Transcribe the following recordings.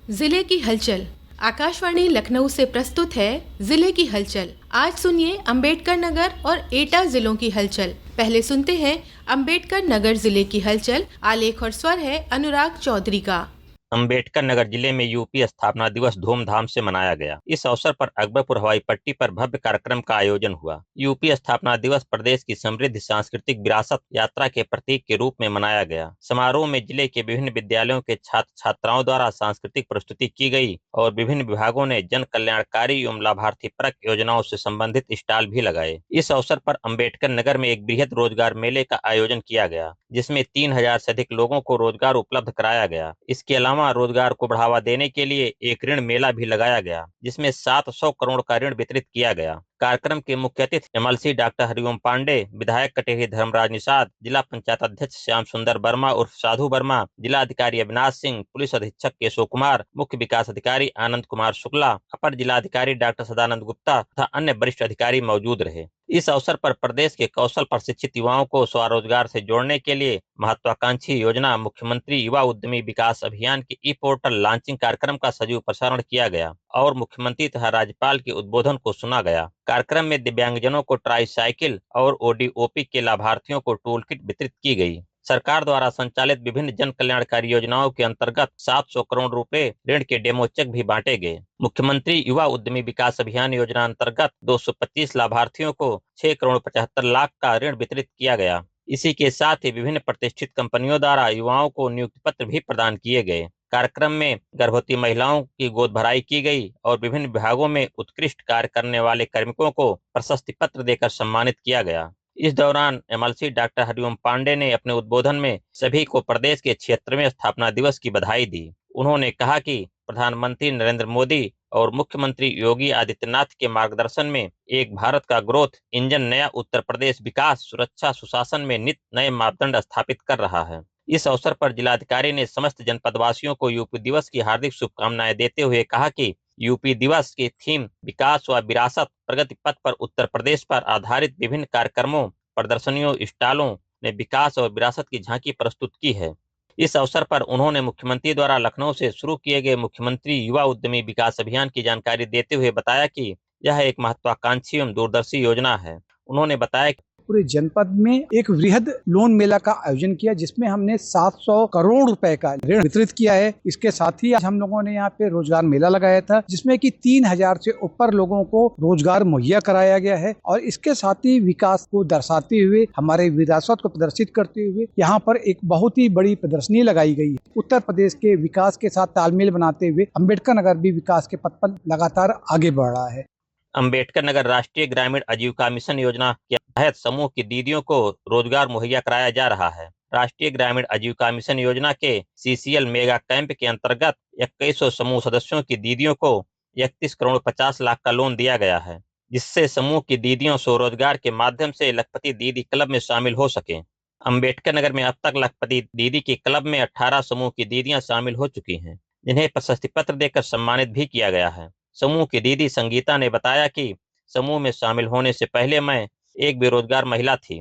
जिले की हलचल। आकाशवाणी लखनऊ से प्रस्तुत है जिले की हलचल। आज सुनिए अंबेडकर नगर और एटा जिलों की हलचल। पहले सुनते हैं अंबेडकर नगर जिले की हलचल। आलेख और स्वर है अनुराग चौधरी का। अंबेडकर नगर जिले में यूपी स्थापना दिवस धूमधाम से मनाया गया। इस अवसर पर अकबरपुर हवाई पट्टी पर भव्य कार्यक्रम का आयोजन हुआ। यूपी स्थापना दिवस प्रदेश की समृद्ध सांस्कृतिक विरासत यात्रा के प्रतीक के रूप में मनाया गया। समारोह में जिले के विभिन्न विद्यालयों के छात्र छात्राओं द्वारा सांस्कृतिक प्रस्तुति की गई और विभिन्न विभागों ने जन कल्याणकारी एवं लाभार्थी परक योजनाओं से संबंधित स्टॉल भी लगाए। इस अवसर पर अंबेडकर नगर में एक बृहद रोजगार मेले का आयोजन किया गया, जिसमें 3000 से अधिक लोगों को रोजगार उपलब्ध कराया गया। इसके अलावा रोजगार को बढ़ावा देने के लिए एक ऋण मेला भी लगाया गया, जिसमें 700 करोड़ का ऋण वितरित किया गया। कार्यक्रम के मुख्य अतिथि एमएलसी डॉक्टर हरिओम पांडे, विधायक कटेरी धर्मराज निषाद, जिला पंचायत अध्यक्ष श्याम सुंदर वर्मा उर्फ साधु वर्मा, जिला अधिकारी अविनाश सिंह, पुलिस अधीक्षक केशव कुमार, मुख्य विकास अधिकारी आनंद कुमार शुक्ला, अपर जिलाधिकारी डॉक्टर सदानंद गुप्ता तथा अन्य वरिष्ठ अधिकारी मौजूद रहे। इस अवसर पर प्रदेश के कौशल प्रशिक्षित युवाओं को स्वरोजगार से जोड़ने के लिए महत्वाकांक्षी योजना मुख्यमंत्री युवा उद्यमी विकास अभियान के ई पोर्टल लॉन्चिंग कार्यक्रम का सजीव प्रसारण किया गया और मुख्यमंत्री तथा राज्यपाल के उद्बोधन को सुना गया। कार्यक्रम में दिव्यांगजनों को ट्राईसाइकिल और ओडीओपी के लाभार्थियों को टूल किट वितरित की गई। सरकार द्वारा संचालित विभिन्न जन कल्याणकारी योजनाओं के अंतर्गत 700 करोड़ रुपए ऋण के डेमो चेक भी बांटे गए। मुख्यमंत्री युवा उद्यमी विकास अभियान योजना अंतर्गत 225 लाभार्थियों को 6 करोड़ 75 लाख का ऋण वितरित किया गया। इसी के साथ ही विभिन्न प्रतिष्ठित कंपनियों द्वारा युवाओं को नियुक्ति पत्र भी प्रदान किए गए। कार्यक्रम में गर्भवती महिलाओं की गोद भराई की गई और विभिन्न विभागों में उत्कृष्ट कार्य करने वाले कार्मिकों को प्रशस्ति पत्र देकर सम्मानित किया गया। इस दौरान एमएलसी डॉक्टर हरिओम पांडे ने अपने उद्बोधन में सभी को प्रदेश के 76वें स्थापना दिवस की बधाई दी। उन्होंने कहा कि प्रधानमंत्री नरेंद्र मोदी और मुख्यमंत्री योगी आदित्यनाथ के मार्गदर्शन में एक भारत का ग्रोथ इंजन नया उत्तर प्रदेश विकास, सुरक्षा, सुशासन में नित नए मापदंड स्थापित कर रहा है। इस अवसर पर जिलाधिकारी ने समस्त जनपदवासियों को यूपी दिवस की हार्दिक शुभकामनाएं देते हुए कहा कि यूपी दिवस की थीम विकास व विरासत प्रगति पथ पर उत्तर प्रदेश पर आधारित विभिन्न कार्यक्रमों, प्रदर्शनियों, स्टॉलों ने विकास और विरासत की झांकी प्रस्तुत की है। इस अवसर पर उन्होंने मुख्यमंत्री द्वारा लखनऊ से शुरू किए गए मुख्यमंत्री युवा उद्यमी विकास अभियान की जानकारी देते हुए बताया कि यह एक महत्वाकांक्षी एवं दूरदर्शी योजना है। उन्होंने बताया पूरे जनपद में एक वृहद लोन मेला का आयोजन किया, जिसमें हमने 700 करोड़ रुपए का ऋण वितरित किया है। इसके साथ ही हम लोगों ने यहाँ पे रोजगार मेला लगाया था, जिसमें कि 3000 से ऊपर लोगों को रोजगार मुहैया कराया गया है। और इसके साथ ही विकास को दर्शाते हुए, हमारे विरासत को प्रदर्शित करते हुए यहाँ पर एक बहुत ही बड़ी प्रदर्शनी लगाई गई है। उत्तर प्रदेश के विकास के साथ तालमेल बनाते हुए अम्बेडकर नगर भी विकास के पथ पर लगातार आगे बढ़ रहा है। अंबेडकर नगर राष्ट्रीय ग्रामीण आजीविका मिशन योजना के तहत समूह की दीदियों को रोजगार मुहैया कराया जा रहा है। राष्ट्रीय ग्रामीण आजीविका मिशन योजना के सीसीएल मेगा कैंप के अंतर्गत 2100 समूह सदस्यों की दीदियों को 31 करोड़ 50 लाख का लोन दिया गया है, जिससे समूह की दीदियों स्वरोजगार के माध्यम से लखपति दीदी क्लब में शामिल हो सके। अंबेडकर नगर में अब तक लखपति दीदी के क्लब में 18 समूह की दीदियां शामिल हो चुकी हैं, जिन्हें प्रशस्ति पत्र देकर सम्मानित भी किया गया है। समूह की दीदी संगीता ने बताया कि समूह में शामिल होने से पहले मैं एक बेरोजगार महिला थी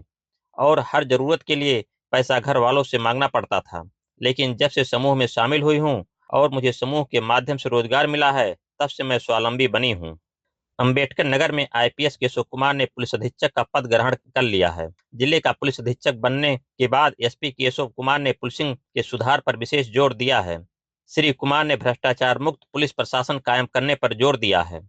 और हर जरूरत के लिए पैसा घर वालों से मांगना पड़ता था, लेकिन जब से समूह में शामिल हुई हूं और मुझे समूह के माध्यम से रोजगार मिला है, तब से मैं स्वावलंबी बनी हूं। अंबेडकर नगर में आईपीएस केशव कुमार ने पुलिस अधीक्षक का पद ग्रहण कर लिया है। जिले का पुलिस अधीक्षक बनने के बाद एसपी केशव कुमार ने पुलिसिंग के सुधार पर विशेष जोर दिया है। श्री कुमार ने भ्रष्टाचार मुक्त पुलिस प्रशासन कायम करने पर जोर दिया है।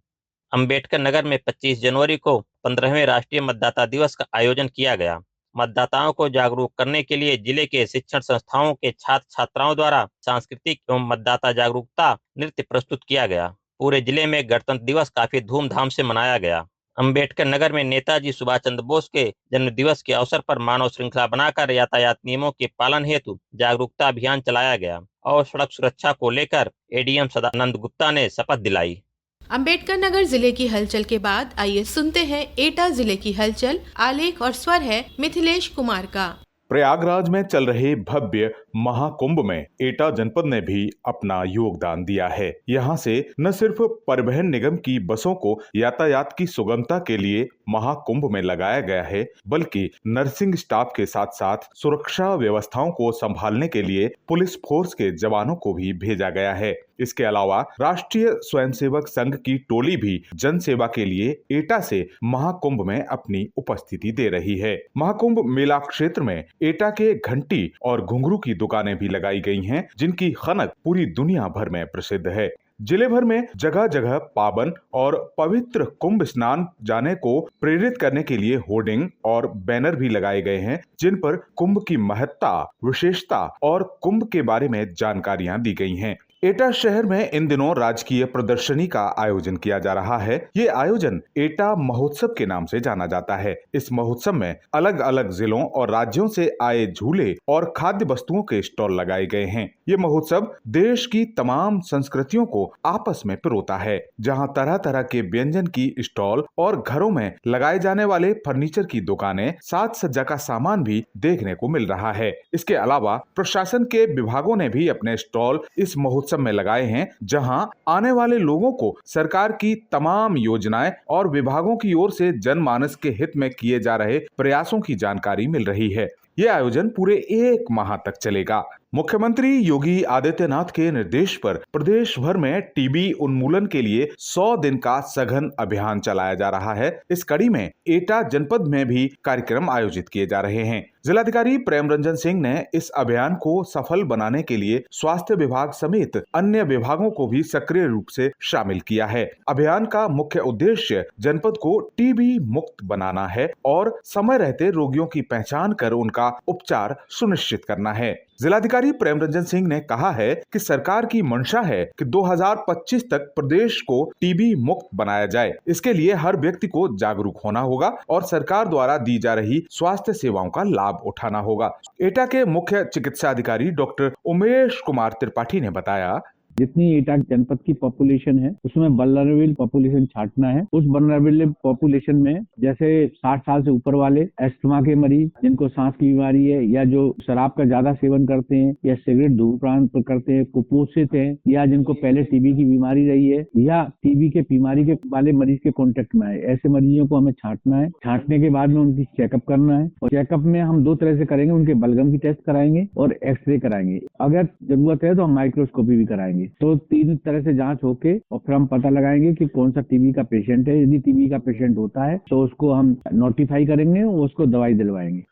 अंबेडकर नगर में 25 जनवरी को 15वें राष्ट्रीय मतदाता दिवस का आयोजन किया गया। मतदाताओं को जागरूक करने के लिए जिले के शिक्षण संस्थाओं के छात्र छात्राओं द्वारा सांस्कृतिक एवं मतदाता जागरूकता नृत्य प्रस्तुत किया गया। पूरे जिले में गणतंत्र दिवस काफी धूमधाम से मनाया गया। अंबेडकर नगर में नेताजी सुभाष चंद्र बोस के जन्म दिवस के अवसर पर मानव श्रृंखला बनाकर यातायात नियमों के पालन हेतु जागरूकता अभियान चलाया गया और सड़क सुरक्षा को लेकर एडीएम सदानंद गुप्ता ने शपथ दिलाई। अंबेडकर नगर जिले की हलचल के बाद आइए सुनते हैं एटा जिले की हलचल। आलेख और स्वर है मिथिलेश कुमार का। प्रयागराज में चल रहे भव्य महाकुंभ में एटा जनपद ने भी अपना योगदान दिया है। यहाँ से न सिर्फ परिवहन निगम की बसों को यातायात की सुगमता के लिए महाकुंभ में लगाया गया है, बल्कि नर्सिंग स्टाफ के साथ साथ सुरक्षा व्यवस्थाओं को संभालने के लिए पुलिस फोर्स के जवानों को भी भेजा गया है। इसके अलावा राष्ट्रीय स्वयंसेवक संघ की टोली भी जन सेवा के लिए एटा से महाकुंभ में अपनी उपस्थिति दे रही है। महाकुंभ मेला क्षेत्र में एटा के घंटी और घुंघरू की दुकानें भी लगाई गई हैं, जिनकी खनक पूरी दुनिया भर में प्रसिद्ध है। जिले भर में जगह जगह पावन और पवित्र कुंभ स्नान जाने को प्रेरित करने के लिए होर्डिंग और बैनर भी लगाए गए हैं, जिन पर कुंभ की महत्ता, विशेषता और कुंभ के बारे में जानकारियां दी गई हैं। एटा शहर में इन दिनों राजकीय प्रदर्शनी का आयोजन किया जा रहा है। ये आयोजन एटा महोत्सव के नाम से जाना जाता है। इस महोत्सव में अलग अलग जिलों और राज्यों से आए झूले और खाद्य वस्तुओं के स्टॉल लगाए गए हैं। ये महोत्सव देश की तमाम संस्कृतियों को आपस में पिरोता है, जहां तरह तरह के व्यंजन की स्टॉल और घरों में लगाए जाने वाले फर्नीचर की दुकानें, साज सज्जा का सामान भी देखने को मिल रहा है। इसके अलावा प्रशासन के विभागों ने भी अपने स्टॉल इस महोत्सव में लगाए हैं, जहां आने वाले लोगों को सरकार की तमाम योजनाएं और विभागों की ओर से जनमानस के हित में किए जा रहे प्रयासों की जानकारी मिल रही है। यह आयोजन पूरे 1 माह तक चलेगा। मुख्यमंत्री योगी आदित्यनाथ के निर्देश पर प्रदेश भर में टीबी उन्मूलन के लिए 100 दिन का सघन अभियान चलाया जा रहा है। इस कड़ी में एटा जनपद में भी कार्यक्रम आयोजित किए जा रहे हैं। जिलाधिकारी प्रेम रंजन सिंह ने इस अभियान को सफल बनाने के लिए स्वास्थ्य विभाग समेत अन्य विभागों को भी सक्रिय रूप से शामिल किया है। अभियान का मुख्य उद्देश्य जनपद को टीबी मुक्त बनाना है और समय रहते रोगियों की पहचान कर उनका उपचार सुनिश्चित करना है। जिलाधिकारी प्रेम रंजन सिंह ने कहा है कि सरकार की मंशा है कि 2025 तक प्रदेश को टीबी मुक्त बनाया जाए। इसके लिए हर व्यक्ति को जागरूक होना होगा और सरकार द्वारा दी जा रही स्वास्थ्य सेवाओं का लाभ उठाना होगा। एटा के मुख्य चिकित्सा अधिकारी डॉक्टर उमेश कुमार त्रिपाठी ने बताया, जितनी एटा जनपद की पॉपुलेशन है उसमें वल्नरेबल पॉपुलेशन छांटना है। उस वल्नरेबल पॉपुलेशन में जैसे 60 साल से ऊपर वाले, अस्थमा के मरीज, जिनको सांस की बीमारी है, या जो शराब का ज्यादा सेवन करते हैं, या सिगरेट धूम्रपान करते हैं, कुपोषित हैं, या जिनको पहले टीबी की बीमारी रही है, या टीबी के बीमारी के वाले मरीज के कॉन्टेक्ट में आए, ऐसे मरीजों को हमें छांटना है। छांटने के बाद में उनकी चेकअप करना है और चेकअप में हम 2 तरह से करेंगे, उनके बलगम की टेस्ट कराएंगे और एक्सरे कराएंगे। अगर जरूरत है तो हम माइक्रोस्कोपी भी कराएंगे। तो 3 तरह से जांच होके और फिर हम पता लगाएंगे कि कौन सा टीबी का पेशेंट है। यदि टीबी का पेशेंट होता है तो उसको हम नोटिफाई करेंगे, उसको दवाई दिलवाएंगे।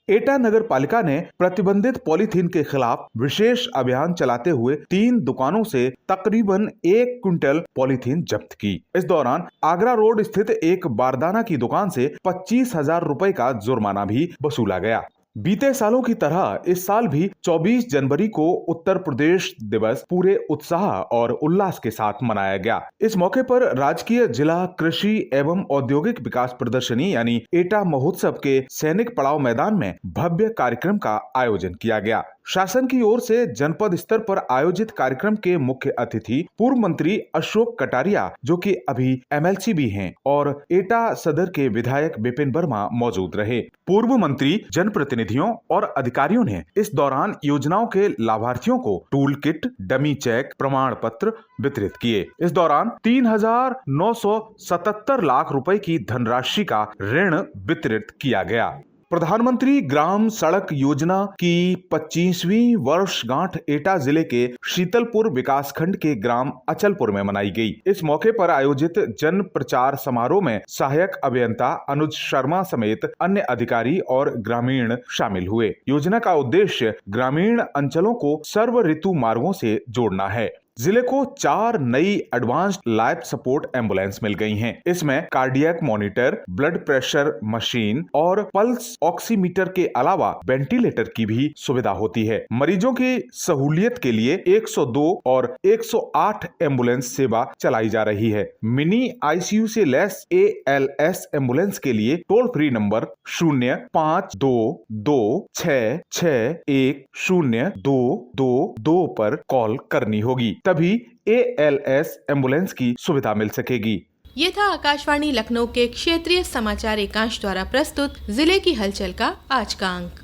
एटा नगर पालिका ने प्रतिबंधित पॉलीथीन के खिलाफ विशेष अभियान चलाते हुए 3 दुकानों से तकरीबन 1 क्विंटल पॉलीथीन जब्त की। इस दौरान आगरा रोड स्थित एक बारदाना की दुकान से 25,000 रुपए का जुर्माना भी वसूला गया। बीते सालों की तरह इस साल भी 24 जनवरी को उत्तर प्रदेश दिवस पूरे उत्साह और उल्लास के साथ मनाया गया। इस मौके पर राजकीय जिला कृषि एवं औद्योगिक विकास प्रदर्शनी यानी एटा महोत्सव के सैनिक पड़ाव मैदान में भव्य कार्यक्रम का आयोजन किया गया। शासन की ओर से जनपद स्तर पर आयोजित कार्यक्रम के मुख्य अतिथि पूर्व मंत्री अशोक कटारिया, जो कि अभी MLC भी हैं, और एटा सदर के विधायक विपिन वर्मा मौजूद रहे। पूर्व मंत्री, जनप्रतिनिधियों और अधिकारियों ने इस दौरान योजनाओं के लाभार्थियों को टूल किट, डमी चेक, प्रमाण पत्र वितरित किए। इस दौरान 3,977 लाख रुपए की धनराशि का ऋण वितरित किया गया। प्रधानमंत्री ग्राम सड़क योजना की 25वीं वर्षगांठ एटा जिले के शीतलपुर विकासखंड के ग्राम अचलपुर में मनाई गई। इस मौके पर आयोजित जन प्रचार समारोह में सहायक अभियंता अनुज शर्मा समेत अन्य अधिकारी और ग्रामीण शामिल हुए। योजना का उद्देश्य ग्रामीण अंचलों को सर्व ऋतु मार्गों से जोड़ना है। जिले को 4 नई एडवांस्ड लाइफ सपोर्ट एम्बुलेंस मिल गई हैं। इसमें cardiac monitor, blood pressure machine और पल्स ऑक्सीमीटर के अलावा वेंटिलेटर की भी सुविधा होती है। मरीजों की सहूलियत के लिए 102 और 108 एम्बुलेंस सेवा चलाई जा रही है। मिनी ICU से लेस ALS एम्बुलेंस के लिए टोल फ्री नंबर 052226610222 पर कॉल करनी होगी, तभी ALS एम्बुलेंस की सुविधा मिल सकेगी। ये था आकाशवाणी लखनऊ के क्षेत्रीय समाचार एकांश द्वारा प्रस्तुत जिले की हलचल का आज का अंक।